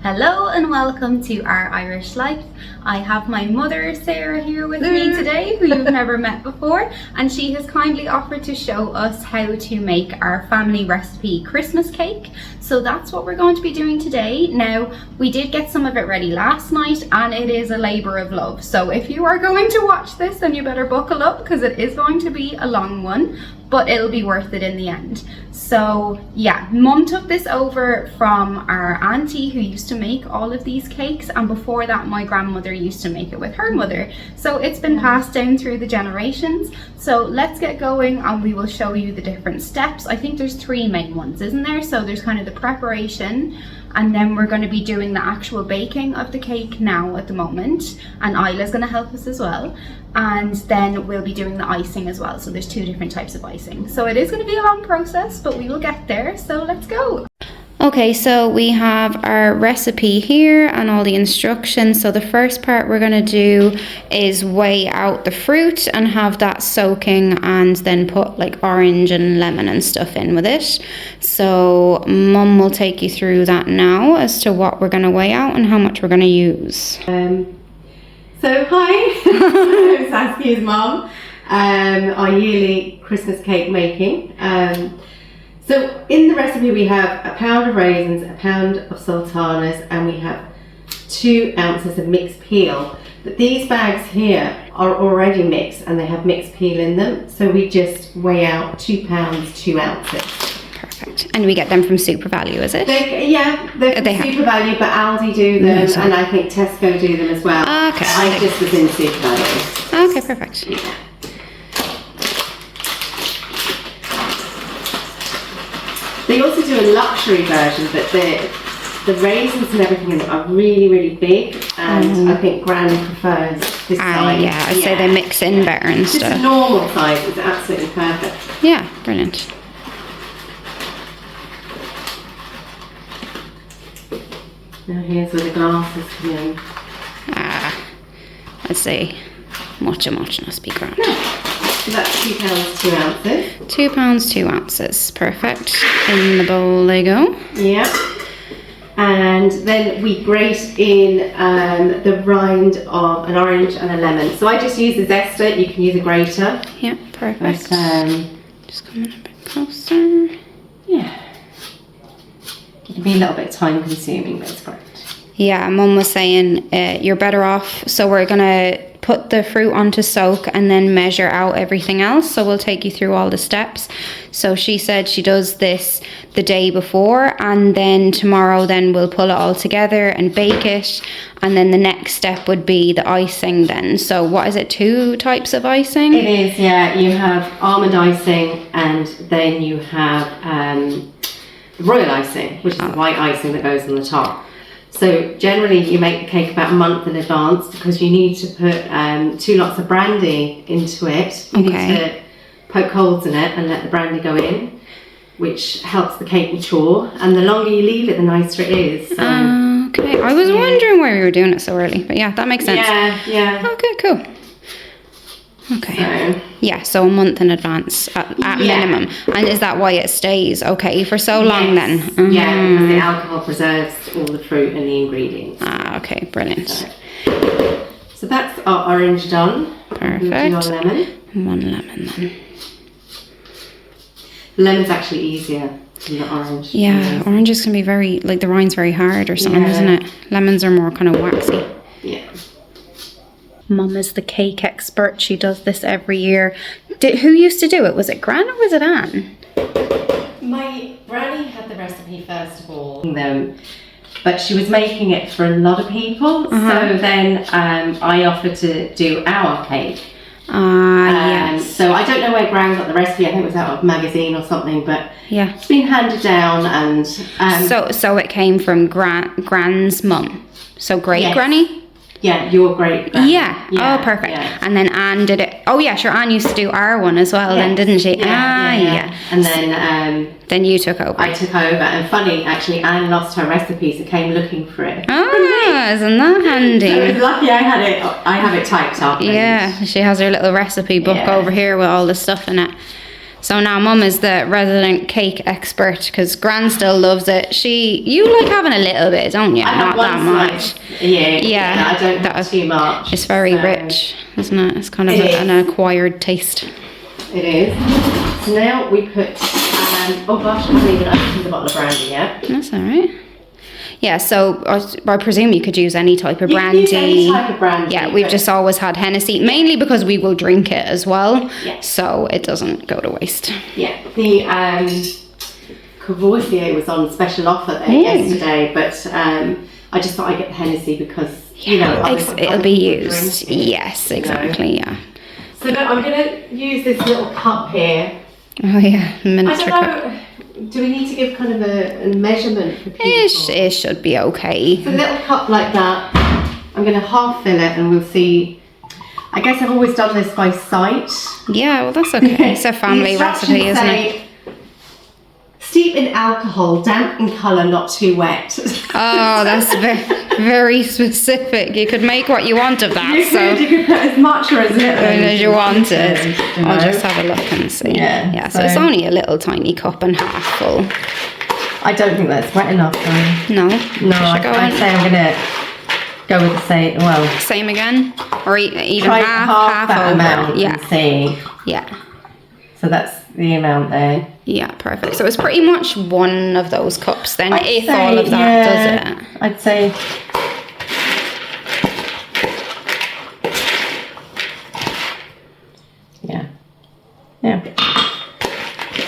Hello and welcome to Our Irish Life. I have my mother Sarah here with me today, who you've never met before, and she has kindly offered to show us how to make our family recipe Christmas cake. So that's what we're going to be doing today. Now, we did get some of it ready last night and it is a labour of love. So if you are going to watch this, then you better buckle up because it is going to be a long one, but it'll be worth it in the end. So yeah, Mum took this over from our auntie who used to make all of these cakes, and before that my grandmother used to make it with her mother. So it's been passed down through the generations. So let's get going and we will show you the different steps. I think there's 3 main ones, isn't there? So there's kind of the preparation, and then we're going to be doing the actual baking of the cake now at the moment, and Isla's going to help us as well, and then we'll be doing the icing as well. So there's 2 different types of icing, so it is going to be a long process, but we will get there. So let's go. Okay, so we have our recipe here and all the instructions. So the first part we're going to do is weigh out the fruit and have that soaking, and then put like orange and lemon and stuff in with it. So Mum will take you through that now as to what we're going to weigh out and how much we're going to use. So hi, I'm Saskia's mum. Our yearly Christmas cake making. So in the recipe we have a pound of raisins, a pound of sultanas, and we have 2 ounces of mixed peel. But these bags here are already mixed and they have mixed peel in them. So we just weigh out 2 pounds, 2 ounces. Perfect. And we get them from Super Value, is it? They're from Super Value, but Aldi do them, and I think Tesco do them as well. Okay. I just was in Super Value. Okay, perfect. Yeah. They also do a luxury version, but the raisins and everything in them are really, really big, and I think Gran prefers this size. Yeah, I'd say they mix in better and just stuff. Just a normal size is absolutely perfect. Yeah, brilliant. Now here's where the glasses come in. I'd say much must be grand. So that's 2 pounds, 2 ounces. 2 pounds, 2 ounces. Perfect. In the bowl they go. Yeah. And then we grate in the rind of an orange and a lemon. So I just use the zester. You can use a grater. Yeah, perfect. But, just come in a bit closer. Yeah. It can be a little bit time consuming, but it's great. Yeah, Mum was saying you're better off. So we're going to put the fruit onto soak and then measure out everything else. So we'll take you through all the steps. So she said she does this the day before, and then tomorrow then we'll pull it all together and bake it. And then the next step would be the icing then. So what is it, 2 types of icing? It is, yeah. You have almond icing, and then you have royal icing, which is the white icing that goes on the top. So generally you make the cake about a month in advance, because you need to put 2 lots of brandy into it. You need to poke holes in it and let the brandy go in, which helps the cake mature, and the longer you leave it, the nicer it is. So, okay, I was wondering why we were doing it so early, but yeah, that makes sense. Yeah. Okay, cool. Okay. So a month in advance at minimum. And is that why it stays okay for so long then? Mm-hmm. Yeah, because the alcohol preserves all the fruit and the ingredients. Okay, brilliant. So that's our orange done. Perfect. We'll do our lemon. 1 lemon then. The lemon's actually easier than the orange. Yeah, oranges can be very, like the rind's very hard or something, isn't it? Lemons are more kind of waxy. Yeah. Mum is the cake expert. She does this every year. Who used to do it? Was it Gran or was it Anne? My granny had the recipe first of all, but she was making it for a lot of people. So then I offered to do our cake. Yes. So I don't know where Gran got the recipe. I think it was out of a magazine or something, but yeah, it's been handed down. And so it came from Gran's mum. So great granny. Yeah, your great granny. Yeah. Oh, perfect. Yeah. And then Anne did it. Oh yeah, sure. Anne used to do our one as well, then, didn't she? Yeah. And then you took over. I took over, and funny actually, Anne lost her recipes and came looking for it. Ah, isn't that handy? So it was lucky I had it. I have it typed up. Yeah, she has her little recipe book over here with all the stuff in it. So now Mum is the resident cake expert because Gran still loves it. You like having a little bit, don't you? I have Not that much. slice. Yeah, I don't have too much. It's very rich, isn't it? It's kind of an acquired taste. It is. So now we put, oh gosh, I haven't even opened the bottle of brandy yet. That's all right. Yeah, so I presume you could use any type of brandy. You can use any type of brandy. Yeah, we've just always had Hennessy, mainly because we will drink it as well. Yeah. So it doesn't go to waste. Yeah, the Courvoisier was on special offer there yesterday, but I just thought I'd get the Hennessy because, it'll be used. Yes, exactly, yeah. So now I'm going to use this little cup here. Oh yeah, miniature I cup. don't know. Do we need to give kind of a measurement for people? It should be okay. It's a little cup like that. I'm going to half fill it and we'll see. I guess I've always done this by sight. Yeah, well that's okay. It's a family recipe, isn't it? Steep in alcohol, damp in colour, not too wet. Oh, that's very specific. You could make what you want of that. You could put as much or as little as you wanted. I'll just have a look and see. Yeah, so it's only a little tiny cup and half full. I don't think that's wet enough though. No? No, I'd say I'm going to go with the same, same again? Or even try half that over. amount and see. Yeah. So that's the amount there. Yeah, perfect. So it's pretty much one of those cups then, if all of that does it. I'd say. Yeah.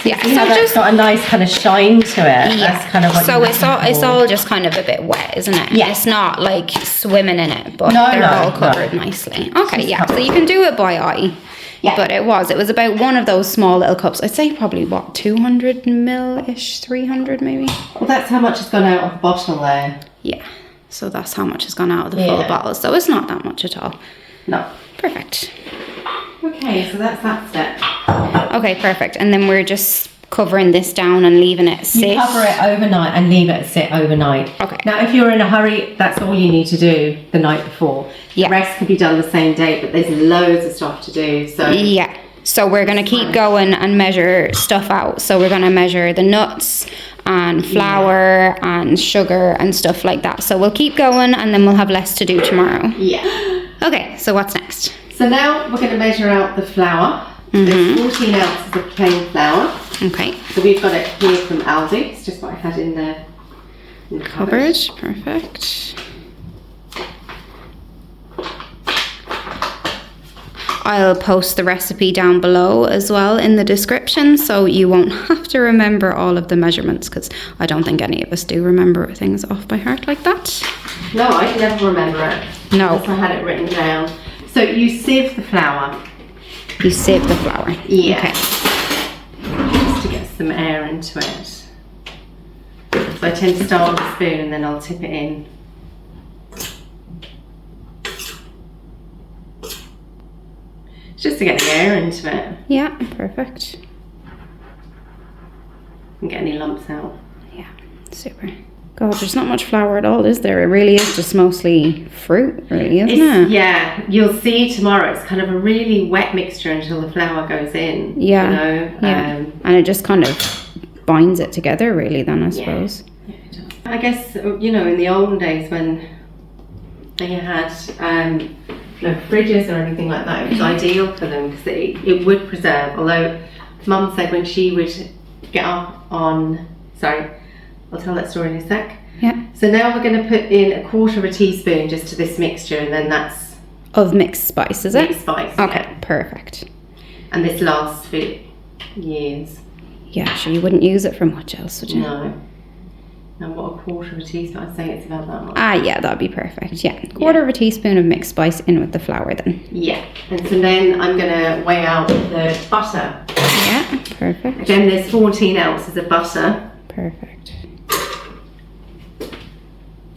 Yeah, so that's got a nice kind of shine to it. Yeah. That's kind of what so it's all just kind of a bit wet, isn't it? Yeah. It's not like swimming in it, but they're all covered nicely. Okay, yeah. So you can do it by eye. Yeah. But it was about one of those small little cups. I'd say probably 200 ml-ish, 300 maybe. Well, that's how much has gone out of the bottle there. Yeah. So that's how much has gone out of the full bottle. So it's not that much at all. No. Perfect. Okay, so that's that step. Okay, perfect. And then we're just covering this down and leaving it sit. You cover it overnight and leave it sit overnight. Okay. Now, if you're in a hurry, that's all you need to do the night before. Yeah. The rest can be done the same day, but there's loads of stuff to do. So yeah. So we're going to keep going and measure stuff out. So we're going to measure the nuts and flour and sugar and stuff like that. So we'll keep going and then we'll have less to do tomorrow. Yeah. Okay, so what's next? So now we're going to measure out the flour. There's 14 ounces of plain flour. Okay. So we've got it here from Aldi. It's just what I had in the cupboard. Perfect. I'll post the recipe down below as well in the description, so you won't have to remember all of the measurements, because I don't think any of us do remember things off by heart like that. No, I never remember it. No. Unless I had it written down. So you sieve the flour. You sieve the flour. Yeah. Okay. Just to get some air into it. So I tend to start with a spoon and then I'll tip it in. Just to get the air into it. Yeah, perfect. And get any lumps out. Yeah, super. God, there's not much flour at all, is there? It really is just mostly fruit, really, isn't it? Yeah, you'll see tomorrow. It's kind of a really wet mixture until the flour goes in. Yeah. You know? Yeah. And it just kind of binds it together, really, then, I suppose. Yeah, it does. I guess, you know, in the olden days when they had no fridges or anything like that, it was ideal for them because it would preserve. Although Mum said when she would get up on, I'll tell that story in a sec. Yeah. So now we're going to put in 1/4 of a teaspoon just to this mixture, and then that's of mixed spice, is it? mixed spice. Okay, yeah. Perfect. And this lasts for years. Yeah, sure. You wouldn't use it for much else, would you? No. And what 1/4 of a teaspoon? I'd say it's about that much. Ah, yeah, that'd be perfect. Yeah, 1/4 of a teaspoon of mixed spice in with the flour then. Yeah. And so then I'm going to weigh out the butter. Yeah, perfect. Again, there's 14 ounces of butter. Perfect.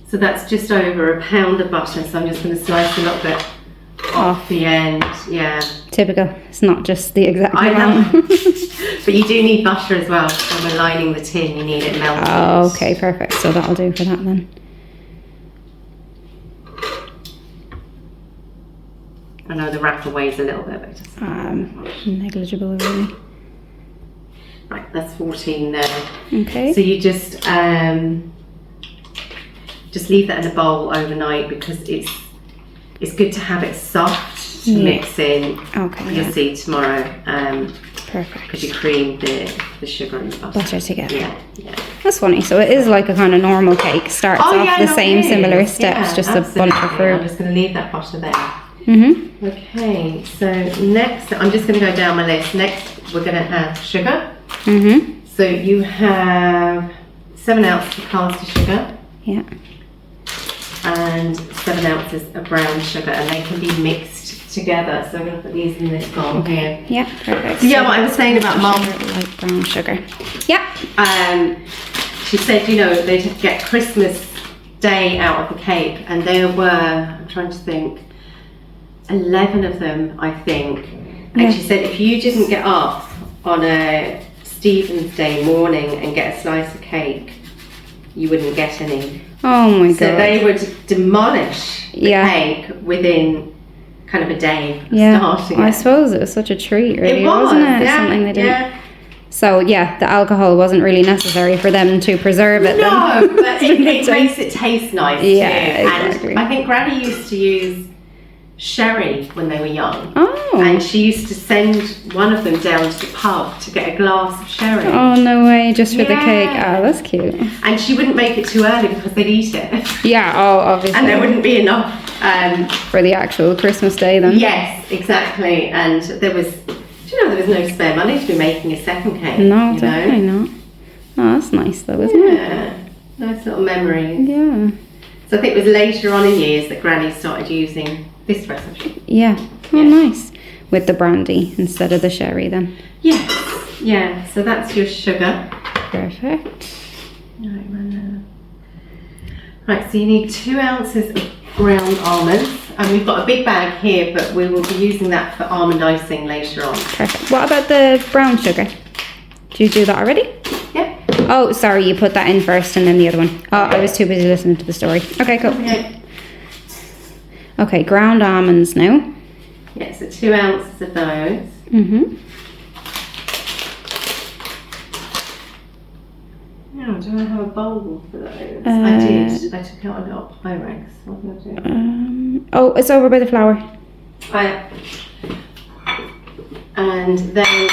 So that's just over a pound of butter. So I'm just going to slice a little bit off the end. Yeah. Typical. It's not just the exact I amount. know. But you do need butter as well. When we're lining the tin, you need it melted. Oh, okay, perfect. So that'll do for that then. I know the wrapper weighs a little bit, but it's Negligible, really. Right, that's 14 now. Okay. So you just leave that in a bowl overnight, because it's good to have it soft to mix in. Okay. You'll see tomorrow. Perfect. Because you cream the sugar and the Butter together. Yeah. That's funny. So it is like a kind of normal cake. Starts off the same similar steps, just absolutely. a bunch of fruit. I'm just going to leave that butter there. Mm-hmm. Okay, so next, I'm just going to go down my list. Next, we're going to have sugar. Mm-hmm. So you have 7 ounces of caster sugar. Yeah. And 7 ounces of brown sugar, and they can be mixed together. So I'm going to put these in this bowl here. Yeah, perfect. So yeah, what I was saying about Mum, like brown sugar. Yeah. She said, you know, they'd get Christmas Day out of the cake, and there were, I'm trying to think, 11 of them, I think. And she said if you didn't get up on a Stephen's Day morning and get a slice of cake, you wouldn't get any. Oh my god. So they would demolish the cake within kind of a day of starting I it. suppose it was such a treat, really, wasn't it? Yeah, Something they didn't. So yeah, the alcohol wasn't really necessary for them to preserve it. No, but it makes it taste nice too. Exactly. And I think Granny used to use sherry when they were young. Oh. And she used to send one of them down to the pub to get a glass of sherry. Oh no way, just for the cake. Oh, that's cute. And she wouldn't make it too early because they'd eat it. Yeah, obviously. And there wouldn't be enough for the actual Christmas Day then. Yes, exactly. And there was no spare money to be making a second cake. No, definitely not. Oh, that's nice though, isn't it? Yeah, nice little memories. Yeah. So I think it was later on in years that Granny started using this recipe. Yeah. Oh, nice. With the brandy instead of the sherry then. Yes. Yeah, so that's your sugar. Perfect. Right, so you need 2 ounces of ground almonds. And we've got a big bag here, but we will be using that for almond icing later on. Perfect. What about the brown sugar? Did you do that already? Yep. Oh, sorry, you put that in first and then the other one. Oh, I was too busy listening to the story. Okay, cool. Okay, ground almonds now. Yeah, so 2 ounces of those. Mm-hmm. Oh, do I have a bowl for those? I did. I took out a little Pyrex. What did I do? Oh, it's over by the flour. And then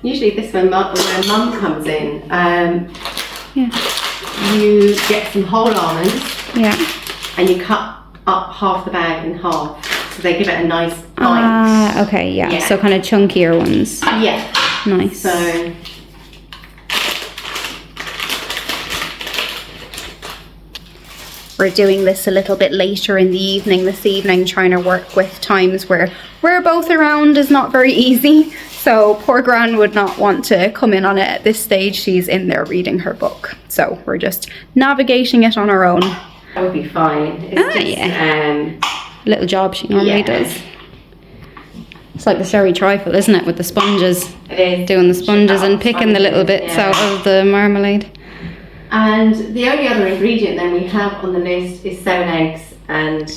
usually this when Mum comes in, you get some whole almonds. Yeah. And you cut up half the bag in half. So they give it a nice bite. Okay, yeah. So kind of chunkier ones. Yeah. Nice. So we're doing this a little bit later in the evening this evening, trying to work with times where we're both around is not very easy. So poor Gran would not want to come in on it at this stage. She's in there reading her book. So we're just navigating it on our own. That would be fine. It's little job she normally does. It's like the sherry trifle, isn't it, with the sponges? It is. Doing the sponges and picking the little bits out of the marmalade. And the only other ingredient then we have on the list is 7 eggs, and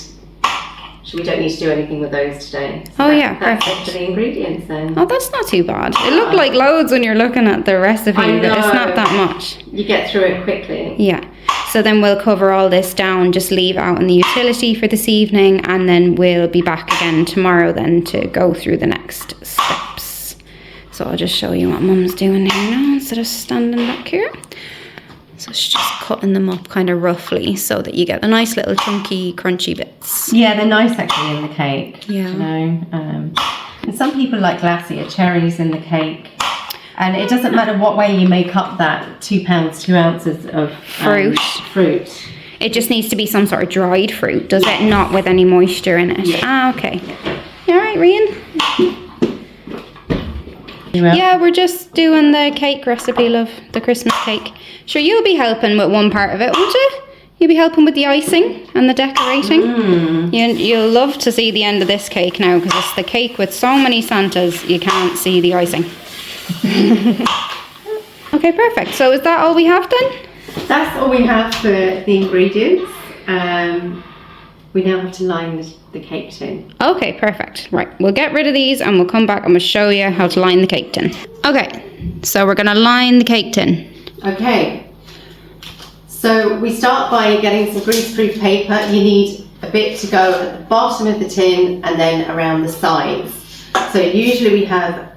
we don't need to do anything with those today. So that's perfect. it for the ingredients then. Oh, that's not too bad. It looked like loads when you're looking at the recipe, but it's not that much. You get through it quickly. Yeah. So then we'll cover all this down, just leave out in the utility for this evening, and then we'll be back again tomorrow then to go through the next steps. So I'll just show you what Mum's doing here now instead of standing back here. So it's just cutting them up kind of roughly so that you get the nice little chunky, crunchy bits. Yeah, they're nice actually in the cake. Yeah. You know, and some people like glacier cherries in the cake. And it doesn't matter what way you make up that 2 pounds, 2 ounces of fruit. It just needs to be some sort of dried fruit, does it? Not with any moisture in it. Yeah. Ah, okay. You all right, Rian? Yeah, we're just doing the cake recipe, love. The Christmas cake. Sure, you'll be helping with one part of it, won't you? You'll be helping with the icing and the decorating. You'll love to see the end of this cake now, because it's the cake with so many Santas, you can't see the icing. Okay, perfect. So is that all we have then? That's all we have for the ingredients. We now have to line the the cake tin. Okay, perfect. Right, we'll get rid of these and we'll come back and we'll show you how to line the cake tin. Okay, so we're gonna line the cake tin. Okay, so we start by getting some greaseproof paper. You need a bit to go at the bottom of the tin and then around the sides. So usually we have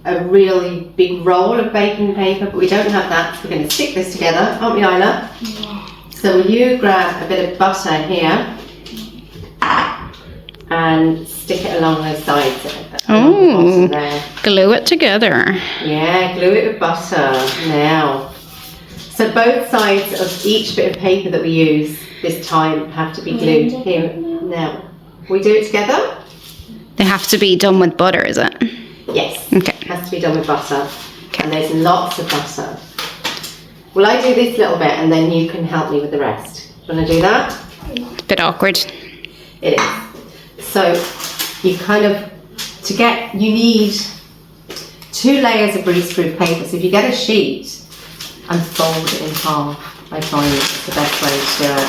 a really big roll of baking paper, but we don't have that, so we're going to stick this together, aren't we, Isla? Yeah. So you grab a bit of butter here and stick it along those sides. Oh, glue it together. Yeah, glue it with butter now. So both sides of each bit of paper that we use this time have to be glued here. Now, we do it together? They have to be done with butter, is it? Yes. Okay. It has to be done with butter. Okay. And there's lots of butter. Well, I do this little bit and then you can help me with the rest. Do you want to do that? Bit awkward. It is. So you kind of, you need 2 layers of greaseproof paper. So if you get a sheet and fold it in half, I find it's the best way to do it.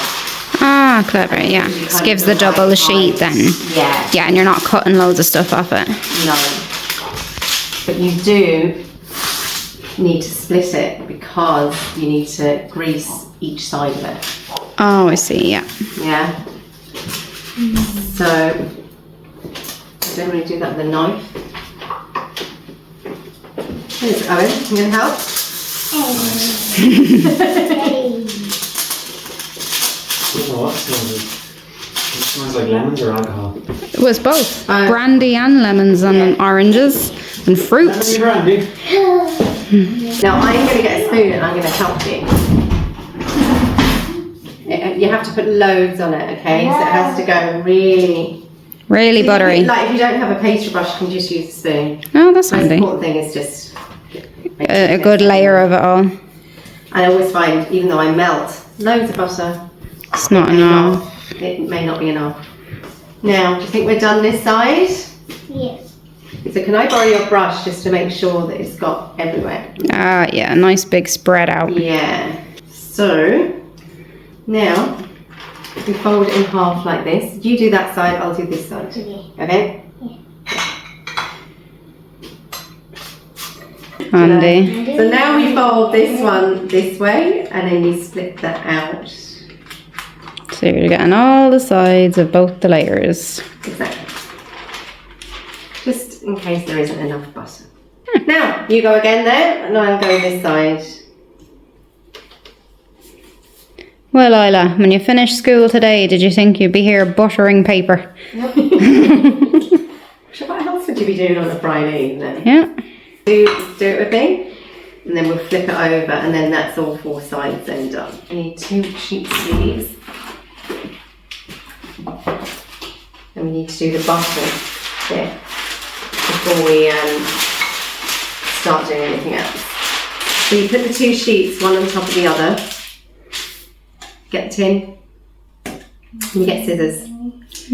Ah, clever, yeah. This gives the double the sheet then. Yeah. Yeah, and you're not cutting loads of stuff off it. No. But you do need to split it because you need to grease each side of it. Oh, I see, yeah. Yeah. So, I don't really do that with a knife. Here's Owen, you going to help? I don't know what smells it. It smells like lemons or alcohol. It was both. Brandy and lemons and oranges and fruit. Brandy. Now I'm going to get a spoon and I'm going to help you. You have to put loads on it, okay? So it has to go really buttery. Like if you don't have a pastry brush, you can just use a spoon. Oh, that's The most handy. important thing is just A good layer of it all. I always find, even though I melt loads of butter, It's not enough. it may not be enough. Now, do you think we're done this side? Yes. So can I borrow your brush just to make sure that it's got everywhere? Ah, yeah, nice big spread out. Yeah. So, now, we fold it in half like this. You do that side, I'll do this side. Okay? Handy. So now we fold this one this way, and then you split that out. So you're getting all the sides of both the layers. Exactly. Just in case there isn't enough butter. Now, you go again there, and I'll go this side. Well, Isla, when you finished school today, did you think you'd be here buttering paper? So what else would you be doing on a Friday evening? Yeah. Do it with me, and then we'll flip it over, and then that's all 4 sides then done. I need 2 sheets of these. And we need to do the bottom bit before we start doing anything else. So you put the 2 sheets, one on top of the other. Get the tin, and you get scissors,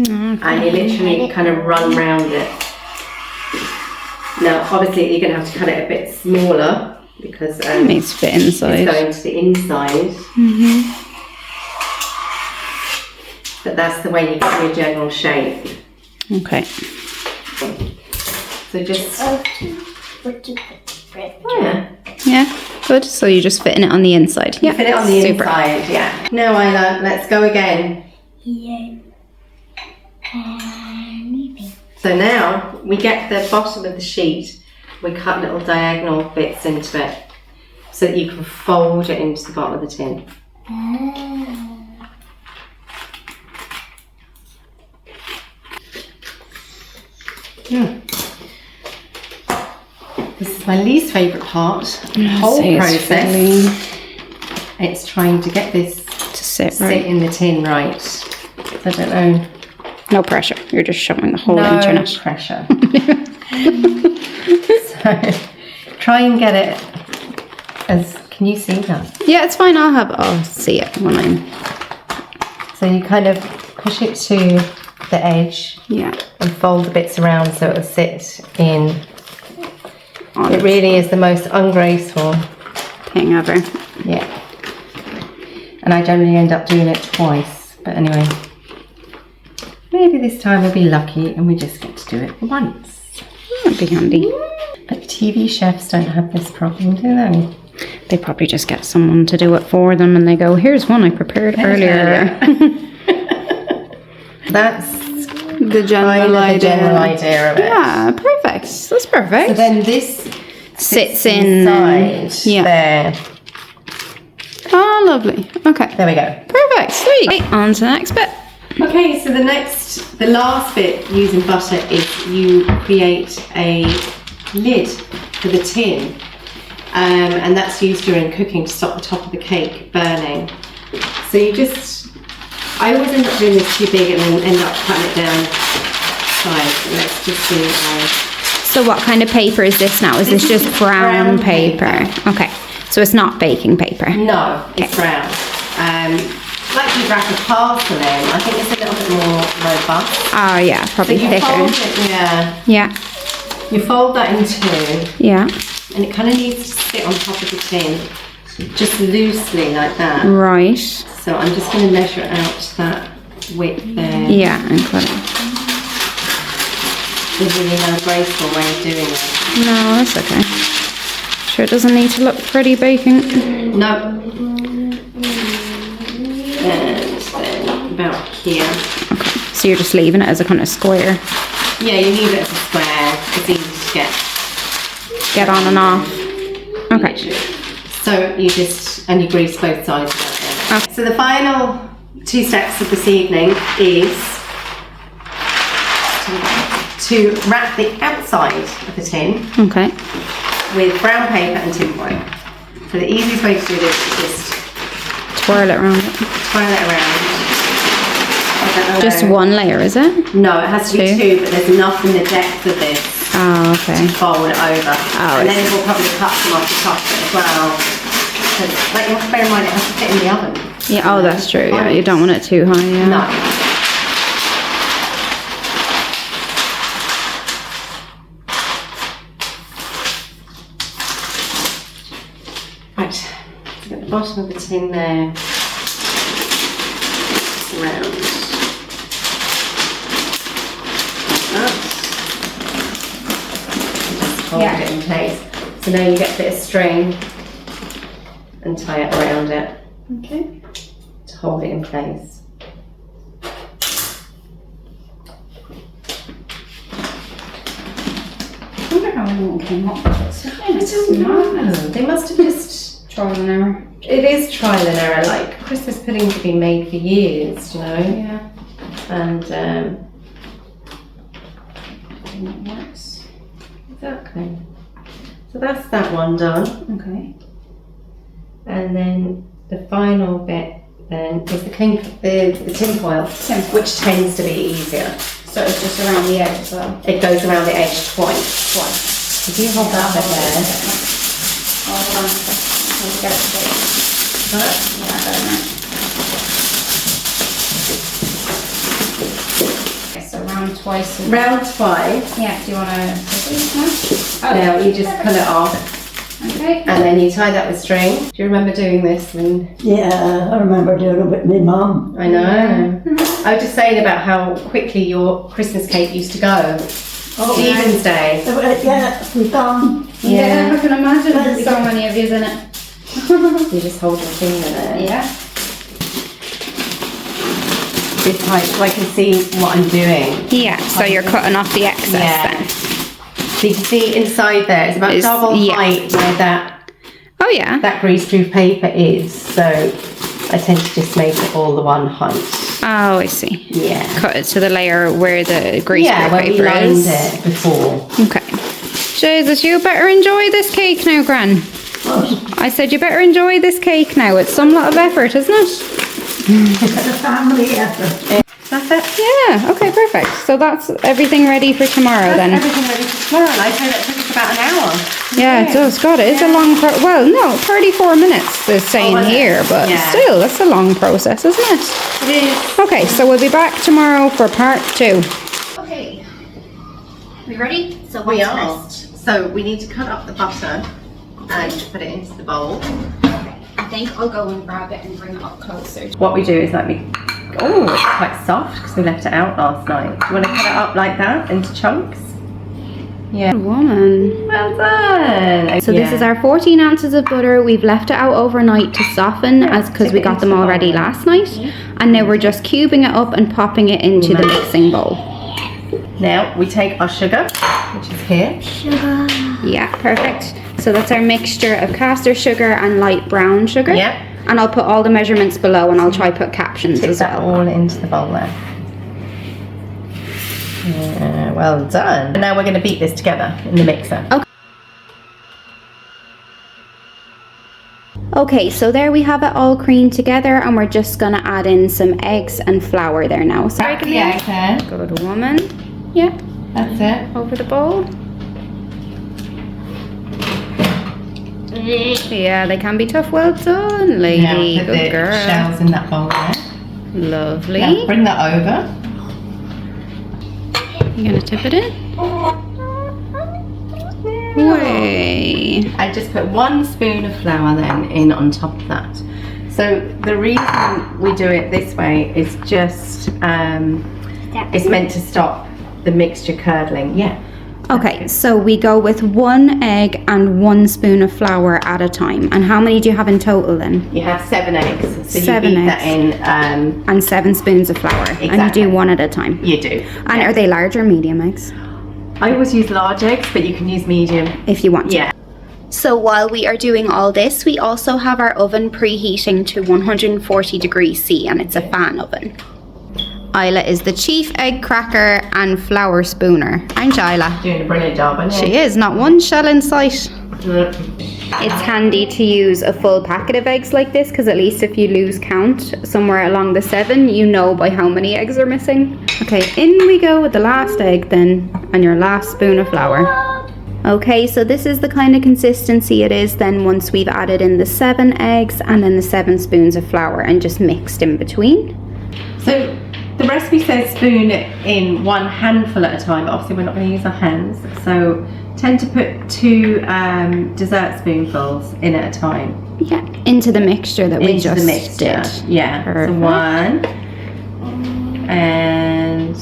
and you literally kind of run round it. Now, obviously, you're going to have to cut it a bit smaller because It needs to fit inside. it's going to the inside. But that's the way you get your general shape. Okay. So just, yeah. Yeah, good. So you're just fitting it on the inside. Yeah. Fit it on the super. inside, yeah. Now, Isla, let's go again. Yeah. So now we get the bottom of the sheet, we cut little diagonal bits into it so that you can fold it into the bottom of the tin. This is my least favourite part of the whole process. It's trying to get this To sit sit right. in the tin right. I don't know. No pressure. You're just showing the whole No internet. pressure. So try and get it as, can you see that? Yeah, it's fine. I'll see it when I'm. So you kind of push it to the edge Yeah. and fold the bits around so it'll sit in. On It really is the most ungraceful. thing ever. Yeah. And I generally end up doing it twice. But anyway. maybe this time we'll be lucky and we just get to do it once. That'd be handy. But TV chefs don't have this problem, do they? They probably just get someone to do it for them and they go, here's one I prepared earlier. That's The general idea of it. Yeah, perfect. That's perfect. So then this sits inside there. Oh, lovely. Okay. There we go. Perfect. Sweet. Right, on to the next bit. Okay, so the last bit using butter is you create a lid for the tin. And that's used during cooking to stop the top of the cake burning. So I always end up doing this too big and then end up cutting it down sides. Let's just see how. So what kind of paper is this now? Is this just brown paper? Okay. So it's not baking paper? No, it's brown. Like you wrap a parcel in, I think it's a little bit more robust. Oh yeah, probably So you thicker. fold it, Yeah. You fold that in two. Yeah. And it kind of needs to sit on top of the tin, just loosely like that. Right. So I'm just going to measure out that width there. Yeah, and cut it. There's really no graceful way of doing it. No, that's okay. Sure, it doesn't need to look pretty baking. No. And then about here. Okay. So you're just leaving it as a kind of square. Yeah, you leave it as a square. It's easy to Get on and off. Okay. So you you grease both sides of that then. Okay. So the final two steps of this evening is to wrap the outside of the tin Okay. with brown paper and tin foil. So the easiest way to do this is just Twirl it around it. twirl it around. Just one layer, is it? No, it has to be two, but there's enough in the depth of this Oh, okay. to fold it over. Oh, And then it will probably cut some off the top of it as well. But you have to bear in mind it has to fit in the oven. Yeah, oh, that's true. Yeah, you don't want it too high, yeah. No. Right, so get the bottom of the tin there. Round. Like that. Just hold it in place. So now you get a bit of string and tie it around it. Okay. To hold it in place. I wonder how anyone came up with it. I don't know. They must have just Trial and error. It is trial and error. Like Christmas puddings have been made for years, you know. Yeah. And It works. exactly. So that's that one done. Okay. And then the final bit then is the tin foil, which tends to be easier. So it's just around the edge as well. It goes around the edge twice. If you hold that bit there. Oh, hold on a second. I'll get it straight. Yeah, I got it now. Okay, so round twice. Round twice. Yeah, do you want to scissors now? Now you just pull it off. Okay. And then you tie that with string. Do you remember doing this when? Yeah, I remember doing it with my mum. I know. I was just saying about how quickly your Christmas cake used to go. Stephen's Day. Yeah, we've gone. Yeah, I can imagine there's so many of you in it. You just hold your finger there. Yeah. It's like, so I can see what I'm doing. Yeah, so you're cutting off the excess then. So you can see inside there, it's about double height where Oh yeah. that greaseproof paper is. So I tend to just make it all the one height. Oh, I see. Yeah. Cut it to the layer where the greaseproof Yeah, where we paper lined is. it before. Okay. Jesus, you better enjoy this cake now, Gran. I said you better enjoy this cake now. It's some lot of effort, isn't it? It's a family effort. That's it. Yeah, okay, perfect. So that's everything ready for tomorrow then. Everything ready for tomorrow. And I say that took us about an hour. Yeah, it does. God, it is a long well, no, 34 minutes is saying is it? here, but Yeah. still, that's a long process, isn't it? It is. Okay, so we'll be back tomorrow for part 2. Okay. We ready? So We are. So we need to cut up the butter and put it into the bowl. Okay. I think I'll go and grab it and bring it up closer. What we do is like we Oh, it's quite soft because we left it out last night. Do you want to cut it up like that into chunks? Yeah. Good woman. Well done. So this is our 14 ounces of butter. We've left it out overnight to soften because we got them already last night. And now we're just cubing it up and popping it into the mixing bowl. Now we take our sugar, which is here. Sugar. Yeah, perfect. So that's our mixture of caster sugar and light brown sugar. Yeah. And I'll put all the measurements below, and I'll try put captions Take as that well. all into the bowl there. Yeah, well done. And now we're going to beat this together in the mixer. Okay, so there we have it all creamed together, and we're just gonna add in some eggs and flour there now. So Crack the egg there. good woman. Yeah, That's it. over the bowl. Yeah, they can be tough. Well done, lady. Now put Good the girl. shells in that bowl there. Lovely. Now bring that over. You're gonna tip it in. Way. I just put 1 spoon of flour then in on top of that. So the reason we do it this way is just it's meant to stop the mixture curdling. Yeah. Okay, so we go with 1 egg and 1 spoon of flour at a time. And how many do you have in total then? You have 7 eggs. So 7 you beat that eggs. in. And 7 spoons of flour. And you Exactly. do 1 at a time. You do. And are they large or medium eggs? I always use large eggs, but you can use medium. If you want to. Yeah. So while we are doing all this, we also have our oven preheating to 140 degrees C, and it's a fan oven. Isla is the chief egg cracker and flour spooner. Aren't you, Isla? Doing a brilliant job, aren't She is, not one shell in sight. you? It's handy to use a full packet of eggs like this, because at least if you lose count somewhere along the 7, you know by how many eggs are missing. Okay, in we go with the last egg then, and your last spoon of flour. Okay, so this is the kind of consistency it is then once we've added in the 7 eggs and then the 7 spoons of flour and just mixed in between. So the recipe says spoon in 1 handful at a time, but obviously we're not going to use our hands. So tend to put 2 dessert spoonfuls in at a time. Yeah, into the mixture that we Into just the mixture. did. Yeah. Perfect. So 1 and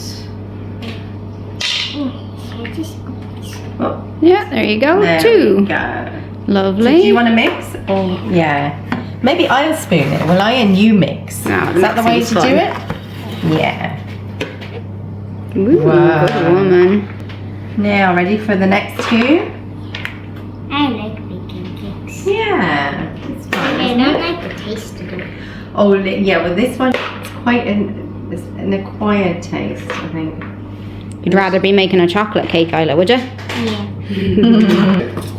oh, Yeah, there you go. there 2. we go. Lovely. So do you want to mix? Or yeah. Maybe I'll spoon it, will I? And you mix. No, Is that the way to mixing's do fun. it? Yeah. Ooh, Wow. good woman. Now ready for the next 2? I like baking cakes. Yeah. It's fine. I isn't don't it? like the taste of it. Oh yeah. Well, this one it's quite an acquired taste, I think. You'd rather be making a chocolate cake, Isla, would you? Yeah.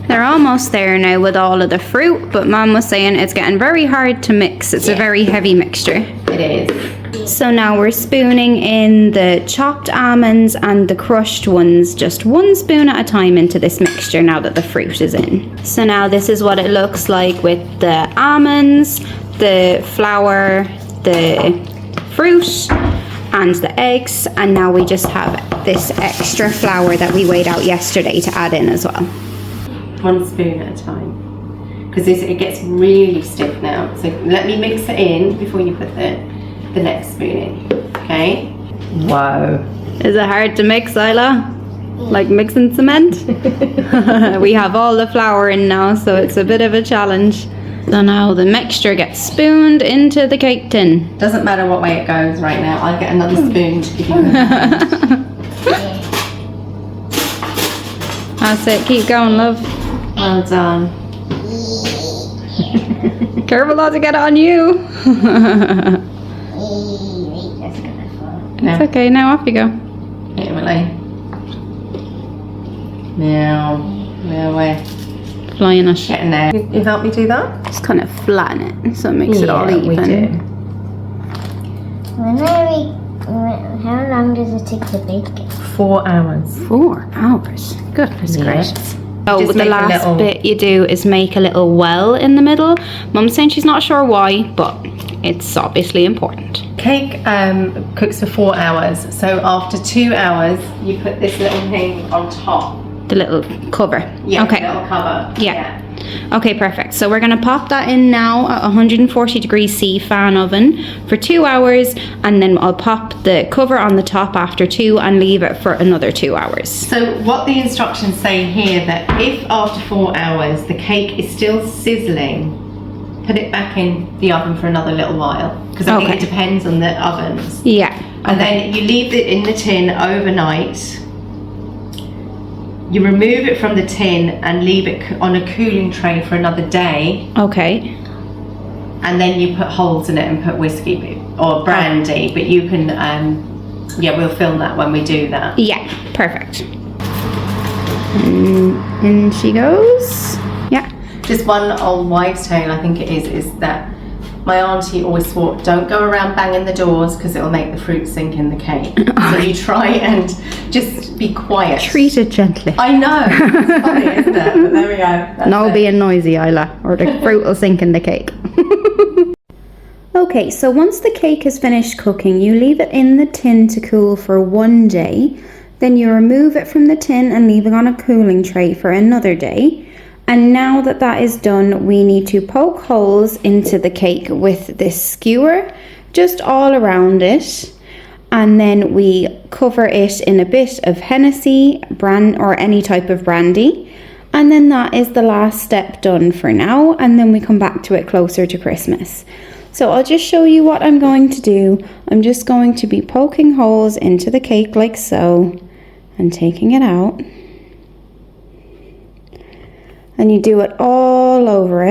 They're almost there now with all of the fruit, but Mum was saying it's getting very hard to mix. It's a very heavy mixture. It is. So now we're spooning in the chopped almonds and the crushed ones, just 1 spoon at a time into this mixture now that the fruit is in. So now this is what it looks like with the almonds, the flour, the fruit, and the eggs, and now we just have this extra flour that we weighed out yesterday to add in as well. 1 spoon at a time. Because it gets really stiff now. So let me mix it in before you put the next spoon in. Okay? Whoa. Is it hard to mix, Isla? Like mixing cement? We have all the flour in now, so it's a bit of a challenge. So now the mixture gets spooned into the cake tin. Doesn't matter what way it goes right now. I'll get another spoon to give you a hand. That's it, keep going, love. Well done. Careful not to get it on you. That's gonna fall. It's okay, now off you go. Emily. Now we're Flying it. getting there. You help me do that? Just kind of flatten it so it makes it all even. we do. How long does it take to bake it? 4 hours. 4 hours. Goodness Yeah. gracious. Oh, Just the make a last little- bit you do is make a little well in the middle. Mum's saying she's not sure why, but it's obviously important. Cake cooks for 4 hours. So after 2 hours, you put this little thing on top. The little cover. Yeah, Okay. little cover. Yeah. Okay, perfect. So we're going to pop that in now at 140 degrees C fan oven for 2 hours, and then I'll pop the cover on the top after 2 and leave it for another 2 hours. So what the instructions say here, that if after 4 hours the cake is still sizzling, put it back in the oven for another little while, because I think it depends on the ovens. Yeah. And then you leave it in the tin overnight. You remove it from the tin and leave it on a cooling tray for another day. Okay. And then you put holes in it and put whiskey or brandy, but you can, yeah, we'll film that when we do that. Yeah, perfect. And in she goes. Yeah. Just one old wives' tale, I think it is that my auntie always swore, don't go around banging the doors because it'll make the fruit sink in the cake. So you try and just be quiet. Treat it gently. I know. It's funny, isn't it? But there we go. No being noisy, Isla, or the fruit will sink in the cake. Okay, so once the cake is finished cooking, you leave it in the tin to cool for 1 day. Then you remove it from the tin and leave it on a cooling tray for another day. And now that that is done, we need to poke holes into the cake with this skewer, just all around it. And then we cover it in a bit of Hennessy, or any type of brandy. And then that is the last step done for now. And then we come back to it closer to Christmas. So I'll just show you what I'm going to do. I'm just going to be poking holes into the cake like so, and taking it out. And you do it all over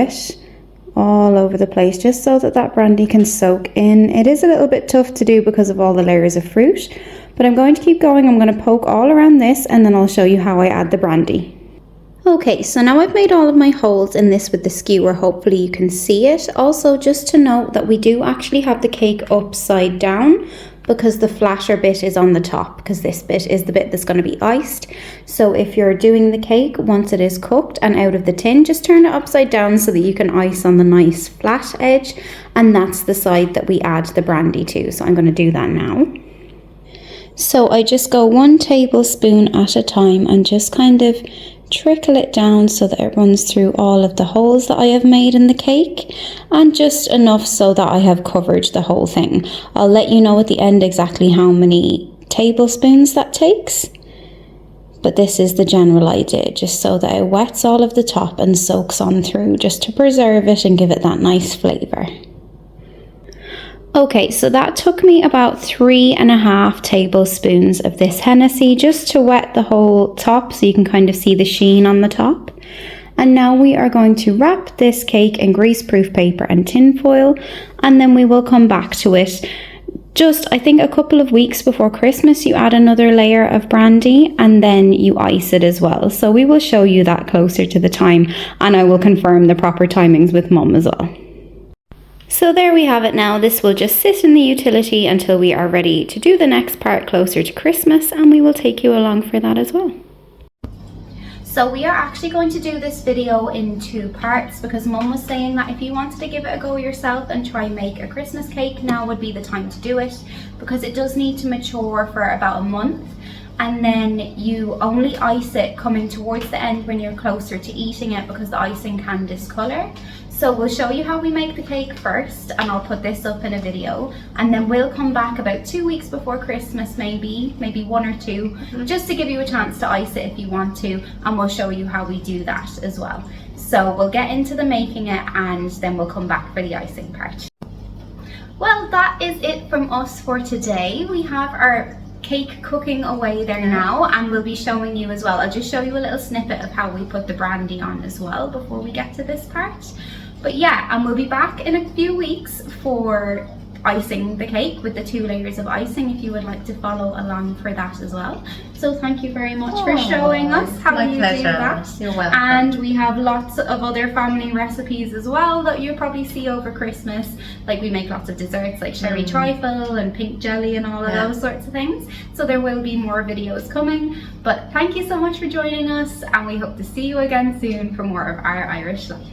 the place, just so that that brandy can soak in. It is a little bit tough to do because of all the layers of fruit, but I'm going to keep going. I'm going to poke all around this, and then I'll show you how I add the brandy. Okay, so now I've made all of my holes in this with the skewer. Hopefully you can see it. Also, just to note that we do actually have the cake upside down, because the flatter bit is on the top, because this bit is the bit that's going to be iced. So if you're doing the cake, once it is cooked and out of the tin, just turn it upside down so that you can ice on the nice flat edge, and that's the side that we add the brandy to. So I'm going to do that now. So I just go 1 tablespoon at a time and just kind of trickle it down so that it runs through all of the holes that I have made in the cake, and just enough so that I have covered the whole thing. I'll let you know at the end exactly how many tablespoons that takes, but this is the general idea, just so that it wets all of the top and soaks on through, just to preserve it and give it that nice flavour. Okay, so that took me about 3.5 tablespoons of this Hennessy, just to wet the whole top so you can kind of see the sheen on the top. And now we are going to wrap this cake in greaseproof paper and tin foil, and then we will come back to it. Just, I think, a couple of weeks before Christmas, you add another layer of brandy, and then you ice it as well. So we will show you that closer to the time, and I will confirm the proper timings with Mum as well. So there we have it now. This will just sit in the utility until we are ready to do the next part closer to Christmas, and we will take you along for that as well. So we are actually going to do this video in 2 parts, because Mum was saying that if you wanted to give it a go yourself and try and make a Christmas cake, now would be the time to do it, because it does need to mature for about a month. And then you only ice it coming towards the end when you're closer to eating it, because the icing can discolour. So we'll show you how we make the cake first, and I'll put this up in a video, and then we'll come back about 2 weeks before Christmas, maybe 1 or 2, just to give you a chance to ice it if you want to, and we'll show you how we do that as well. So we'll get into the making it, and then we'll come back for the icing part. Well, that is it from us for today. We have our cake cooking away there now, and we'll be showing you as well. I'll just show you a little snippet of how we put the brandy on as well before we get to this part. But yeah, and we'll be back in a few weeks for icing the cake with the 2 layers of icing, if you would like to follow along for that as well. So thank you very much for showing us how you do that. You're welcome. And we have lots of other family recipes as well that you'll probably see over Christmas. Like, we make lots of desserts like sherry trifle and pink jelly and all of those sorts of things. So there will be more videos coming. But thank you so much for joining us, and we hope to see you again soon for more of Our Irish Life.